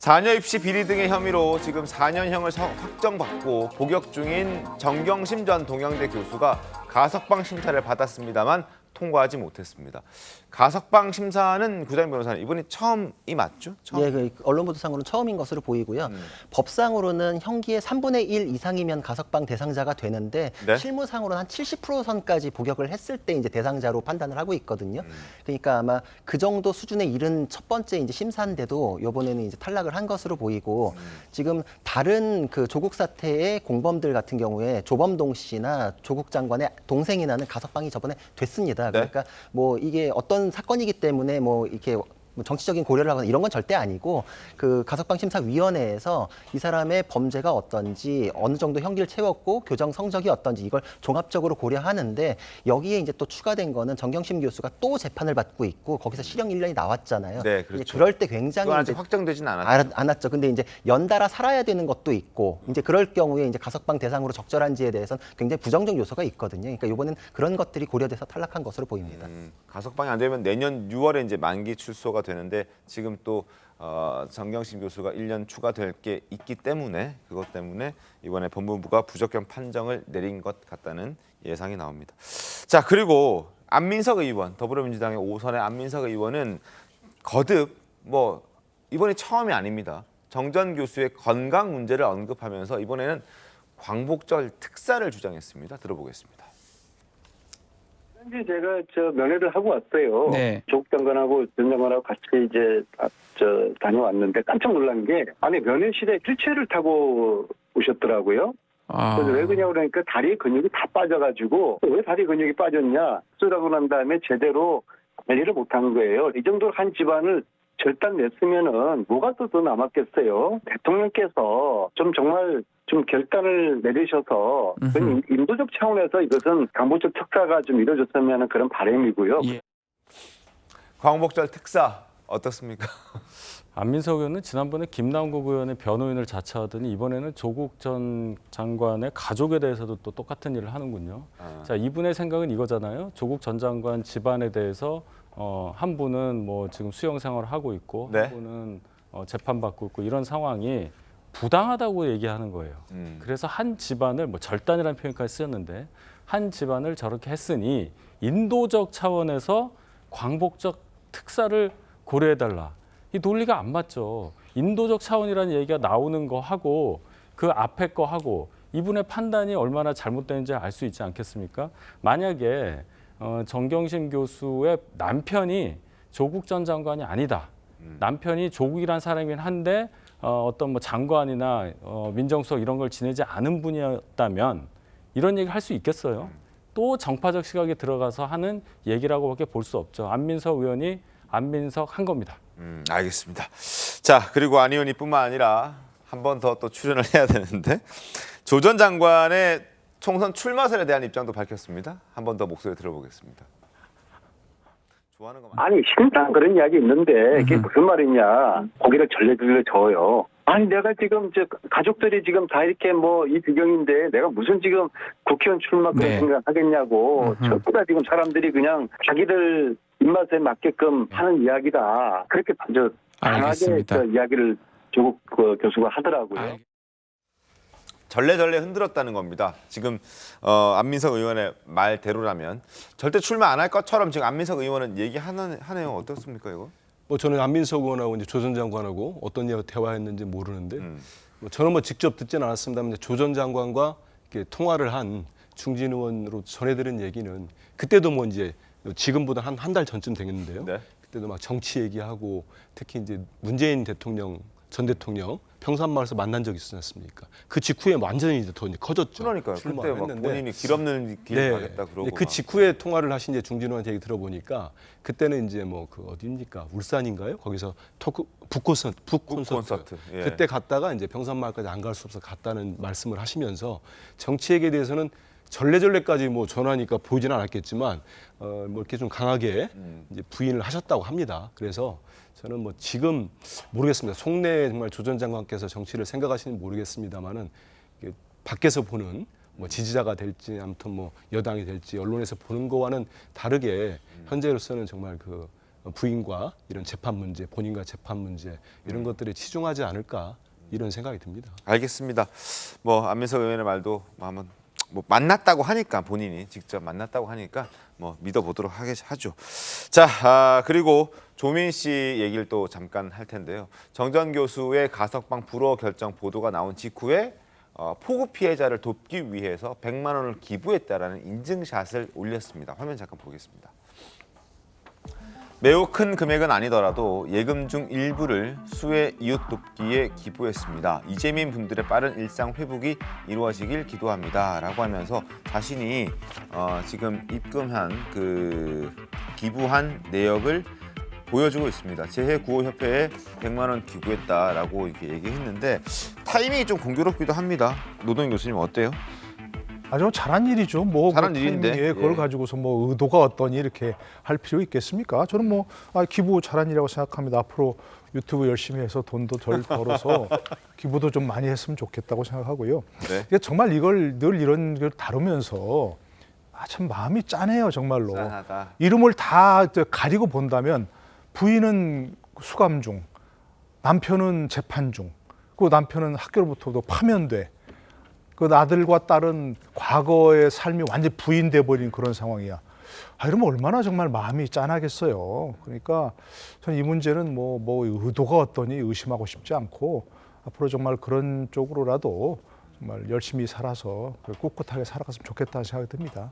자녀 입시 비리 등의 혐의로 지금 4년형을 확정받고 복역 중인 정경심 전 동양대 교수가 가석방 심사를 받았습니다만 통과하지 못했습니다. 가석방 심사는 구자민 변호사님, 이번이 처음이 맞죠? 처음. 예, 그 언론 보도상으로는 처음인 것으로 보이고요. 법상으로는 형기의 3분의 1 이상이면 가석방 대상자가 되는데 네? 실무상으로는 한 70% 선까지 복역을 했을 때 이제 대상자로 판단을 하고 있거든요. 그러니까 아마 그 정도 수준에 이른 첫 번째 이제 심사인데도 이번에는 이제 탈락을 한 것으로 보이고 지금 다른 그 조국 사태의 공범들 같은 경우에 조범동 씨나 조국 장관의 동생이나는 가석방이 저번에 됐습니다. 네? 그러니까 뭐 이게 어떤 사건이기 때문에 뭐 이렇게 뭐 정치적인 고려를 하거나 이런 건 절대 아니고 그 가석방 심사위원회에서 이 사람의 범죄가 어떤지 어느 정도 형기를 채웠고 교정 성적이 어떤지 이걸 종합적으로 고려하는데 여기에 이제 또 추가된 거는 정경심 교수가 또 재판을 받고 있고 거기서 실형 1년이 나왔잖아요. 네, 그렇죠. 이제 그럴 때 굉장히 그건 이제 아직 확정되진 않았죠. 않았죠. 근데 이제 연달아 살아야 되는 것도 있고 이제 그럴 경우에 이제 가석방 대상으로 적절한지에 대해서는 굉장히 부정적 요소가 있거든요. 그러니까 이번엔 그런 것들이 고려돼서 탈락한 것으로 보입니다. 가석방이 안 되면 내년 6월에 이제 만기 출소가 되는데 지금 또 정경심 교수가 1년 추가될 게 있기 때문에 그것 때문에 이번에 법무부가 부적격 판정을 내린 것 같다는 예상이 나옵니다. 자, 그리고 안민석 의원, 더불어민주당의 5선의 안민석 의원은 거듭 뭐 이번이 처음이 아닙니다. 정 전 교수의 건강 문제를 언급하면서 이번에는 광복절 특사를 주장했습니다. 들어보겠습니다. 현재 제가 면회를 하고 왔어요. 네. 조국 장관하고 전 장관하고 같이 이제 다녀왔는데 깜짝 놀란 게 아니 면회실에 휠체어를 타고 오셨더라고요. 그래서 왜 그러냐고 그러니까 다리 근육이 다 빠져가지고 왜 다리 근육이 빠졌냐 쓰라고 난 다음에 제대로 관리를 못한 거예요. 이 정도로 한 집안을 절단 냈으면은 뭐가 더 남았겠어요. 대통령께서 좀 정말 좀 결단을 내리셔서 인도적 차원에서 이것은 광복절 특사가 좀 이루어졌으면 그런 바람이고요. 예. 광복절 특사 어떻습니까? 안민석 의원은 지난번에 김남국 의원의 변호인을 자처하더니 이번에는 조국 전 장관의 가족에 대해서도 또 똑같은 일을 하는군요. 자, 이분의 생각은 이거잖아요. 조국 전 장관 집안에 대해서 한 분은 뭐 지금 수용 생활을 하고 있고 네. 한 분은 재판받고 있고 이런 상황이 부당하다고 얘기하는 거예요. 그래서 한 집안을 뭐 절단이라는 표현까지 쓰였는데 한 집안을 저렇게 했으니 인도적 차원에서 광복적 특사를 고려해달라. 이 논리가 안 맞죠. 인도적 차원이라는 얘기가 나오는 거 하고 그 앞에 거 하고 이분의 판단이 얼마나 잘못되는지 알 수 있지 않겠습니까? 만약에 정경심 교수의 남편이 조국 전 장관이 아니다. 남편이 조국이란 사람이긴 한데 어떤 뭐 장관이나 민정수석 이런 걸 지내지 않은 분이었다면 이런 얘기 할 수 있겠어요? 또 정파적 시각에 들어가서 하는 얘기라고밖에 볼 수 없죠. 안민석 의원이 안민석 한 겁니다. 알겠습니다. 자, 그리고 안 의원이뿐만 아니라 한 번 더 또 출연을 해야 되는데 조 전 장관의 총선 출마설에 대한 입장도 밝혔습니다. 한 번 더 목소리 들어보겠습니다. 좋아하는 거 아니 신당 그런 이야기 있는데 이게 무슨 말이냐 고개를 절레절레 저어요. 아니 내가 지금 가족들이 지금 다 이렇게 뭐 이 비경인데 내가 무슨 지금 국회의원 출마 그런 네. 생각하겠냐고 전부 다 지금 사람들이 그냥 자기들 입맛에 맞게끔 하는 이야기다 그렇게 강하게 알겠습니다. 이야기를 조국 교수가 하더라고요. 절레절레 흔들었다는 겁니다. 지금 안민석 의원의 말대로라면 절대 출마 안 할 것처럼 지금 안민석 의원은 얘기하네요. 어떻습니까 이거? 뭐 저는 안민석 의원하고 이제 조 전 장관하고 어떤 대화했는지 모르는데 뭐 저는 뭐 직접 듣진 않았습니다만 조 전 장관과 이렇게 통화를 한 중진 의원으로 전해들은 얘기는 그때도 뭐 이제 지금보다 한 달 전쯤 되겠는데요. 네. 그때도 막 정치 얘기하고 특히 이제 문재인 대통령 전 대통령 평산마을에서 만난 적이 있지 않습니까? 그 직후에 완전히 이제 더 커졌죠. 그러니까요. 그때 막 출마했는데. 본인이 길 없는 길 가겠다 그러고. 그 직후에 통화를 하신 이제 중진호한테 얘기 들어보니까 그때는 이제 뭐 그 어디입니까? 울산인가요? 거기서 북콘서트. 예. 그때 갔다가 이제 평산마을까지 안 갈 수 없어 갔다는 말씀을 하시면서 정치액에 대해서는 전례전례까지 뭐 전하니까 보이지는 않았겠지만 뭐 이렇게 좀 강하게 이제 부인을 하셨다고 합니다. 그래서 저는 뭐 지금 모르겠습니다. 속내 정말 조 전 장관께서 정치를 생각하시는지 모르겠습니다만은 밖에서 보는 뭐 지지자가 될지 아무튼 뭐 여당이 될지 언론에서 보는 거와는 다르게 현재로서는 정말 그 부인과 이런 재판 문제, 본인과 재판 문제 이런 것들에 치중하지 않을까 이런 생각이 듭니다. 알겠습니다. 뭐 안민석 의원의 말도 한번 뭐 만났다고 하니까 본인이 직접 만났다고 하니까 뭐 믿어보도록 하죠. 자, 그리고 조민 씨 얘기를 또 잠깐 할 텐데요. 정전 교수의 가석방 불허 결정 보도가 나온 직후에 폭우 피해자를 돕기 위해서 100만 원을 기부했다라는 인증샷을 올렸습니다. 화면 잠깐 보겠습니다. 매우 큰 금액은 아니더라도 예금 중 일부를 수해 이웃 돕기에 기부했습니다. 이재민 분들의 빠른 일상 회복이 이루어지길 기도합니다라고 하면서 자신이 지금 입금한 그 기부한 내역을 보여주고 있습니다. 재해구호협회에 100만 원 기부했다라고 이렇게 얘기했는데 타이밍이 좀 공교롭기도 합니다. 노동희 교수님 어때요? 아주 잘한 일이죠. 뭐 잘한 그 일인데. 타이밍에 그걸 예. 가지고서 뭐 의도가 어떠니 이렇게 할 필요 있겠습니까? 저는 뭐 기부 잘한 일이라고 생각합니다. 앞으로 유튜브 열심히 해서 돈도 덜 벌어서 기부도 좀 많이 했으면 좋겠다고 생각하고요. 네. 이게 정말 이걸 늘 이런 걸 다루면서 참 마음이 짠해요, 정말로. 짠하다. 이름을 다 가리고 본다면 부인은 수감 중, 남편은 재판 중, 그 남편은 학교로부터도 파면돼. 그 아들과 딸은 과거의 삶이 완전히 부인돼 버린 그런 상황이야. 이러면 얼마나 정말 마음이 짠하겠어요. 그러니까 저는 이 문제는 뭐 의도가 어떠니 의심하고 싶지 않고 앞으로 정말 그런 쪽으로라도 정말 열심히 살아서 꿋꿋하게 살아갔으면 좋겠다는 생각이 듭니다.